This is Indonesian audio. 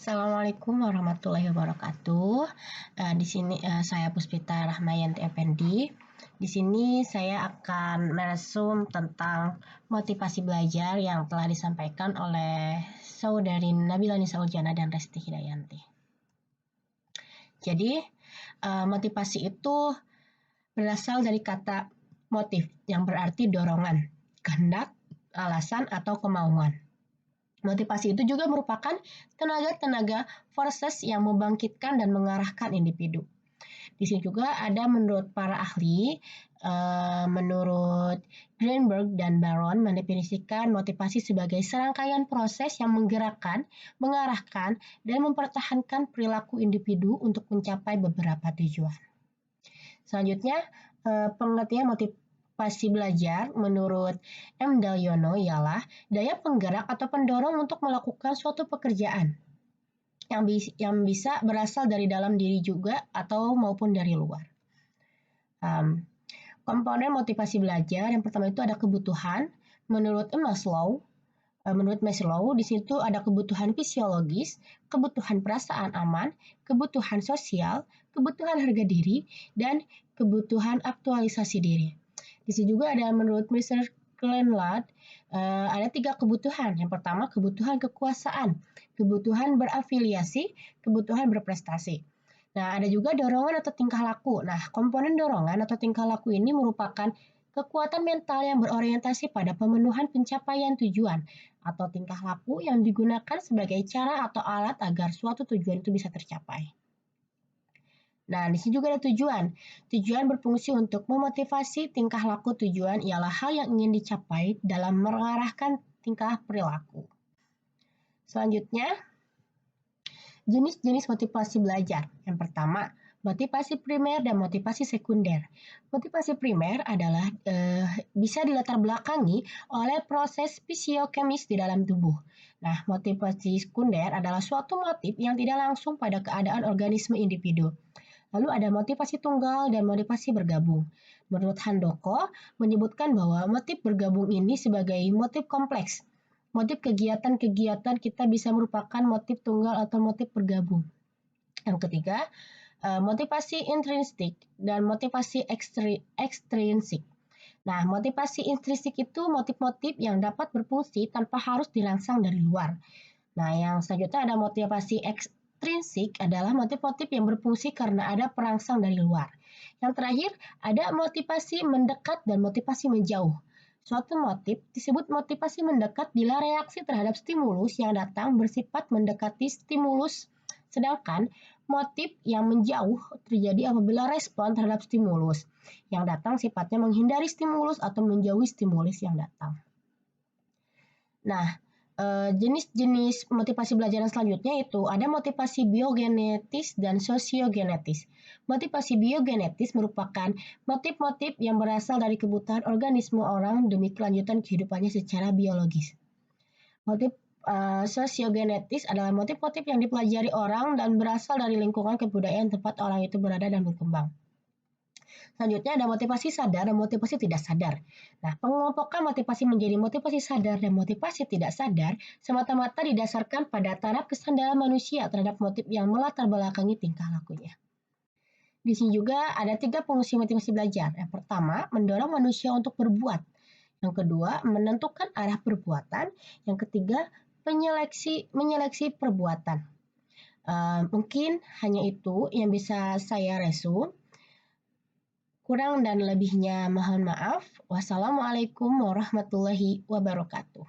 Assalamualaikum warahmatullahi wabarakatuh. Di sini saya Puspita Rahmayanti Effendi. Di sini saya akan meresum tentang motivasi belajar yang telah disampaikan oleh saudari Nabila Nisa Uljana dan Resti Hidayanti. Jadi, motivasi itu berasal dari kata motif yang berarti dorongan, kehendak, alasan, atau kemauan. Motivasi itu juga merupakan tenaga-tenaga forces yang membangkitkan dan mengarahkan individu. Di sini juga ada menurut para ahli, menurut Greenberg dan Baron mendefinisikan motivasi sebagai serangkaian proses yang menggerakkan, mengarahkan, dan mempertahankan perilaku individu untuk mencapai beberapa tujuan. Selanjutnya, pengertian motivasi belajar menurut M. Dalyono ialah daya penggerak atau pendorong untuk melakukan suatu pekerjaan yang bisa berasal dari dalam diri juga atau maupun dari luar. Komponen motivasi belajar yang pertama itu ada kebutuhan. Menurut Maslow, di situ ada kebutuhan fisiologis, kebutuhan perasaan aman, kebutuhan sosial, kebutuhan harga diri, dan kebutuhan aktualisasi diri. Di sini juga ada menurut Mr. Klenlad, ada 3 kebutuhan. Yang pertama, kebutuhan kekuasaan, kebutuhan berafiliasi, kebutuhan berprestasi. Nah, ada juga dorongan atau tingkah laku. Nah, komponen dorongan atau tingkah laku ini merupakan kekuatan mental yang berorientasi pada pemenuhan pencapaian tujuan atau tingkah laku yang digunakan sebagai cara atau alat agar suatu tujuan itu bisa tercapai. Nah, di sini juga ada tujuan. Tujuan berfungsi untuk memotivasi tingkah laku. Tujuan ialah hal yang ingin dicapai dalam mengarahkan tingkah perilaku. Selanjutnya, jenis-jenis motivasi belajar. Yang pertama, motivasi primer dan motivasi sekunder. Motivasi primer adalah bisa dilatar belakangi oleh proses fisiokemis di dalam tubuh. Nah, motivasi sekunder adalah suatu motif yang tidak langsung pada keadaan organisme individu. Lalu ada motivasi tunggal dan motivasi bergabung. Menurut Handoko, menyebutkan bahwa motif bergabung ini sebagai motif kompleks. Motif kegiatan-kegiatan kita bisa merupakan motif tunggal atau motif bergabung. Yang ketiga, motivasi intrinsik dan motivasi ekstrinsik. Nah, motivasi intrinsik itu motif-motif yang dapat berfungsi tanpa harus dirangsang dari luar. Nah, yang selanjutnya ada motivasi ekstrinsik adalah motif-motif yang berfungsi karena ada perangsang dari luar. Yang terakhir, ada motivasi mendekat dan motivasi menjauh. Suatu motif disebut motivasi mendekat bila reaksi terhadap stimulus yang datang bersifat mendekati stimulus, sedangkan motif yang menjauh terjadi apabila respon terhadap stimulus yang datang sifatnya menghindari stimulus atau menjauhi stimulus yang datang. Nah, jenis-jenis motivasi belajar selanjutnya itu ada motivasi biogenetis dan sosiogenetis. Motivasi biogenetis merupakan motif-motif yang berasal dari kebutuhan organisme orang demi kelanjutan kehidupannya secara biologis. Motif sosiogenetis adalah motif-motif yang dipelajari orang dan berasal dari lingkungan kebudayaan tempat orang itu berada dan berkembang. Selanjutnya ada motivasi sadar dan motivasi tidak sadar. Nah, pengelompokan motivasi menjadi motivasi sadar dan motivasi tidak sadar semata-mata didasarkan pada taraf kesadaran manusia terhadap motif yang melatar belakangi tingkah lakunya. Di sini juga ada 3 fungsi motivasi belajar. Yang pertama, mendorong manusia untuk berbuat. Yang kedua, menentukan arah perbuatan. Yang ketiga, menyeleksi perbuatan. Mungkin hanya itu yang bisa saya resum. Kurang dan lebihnya mohon maaf. Wassalamualaikum warahmatullahi wabarakatuh.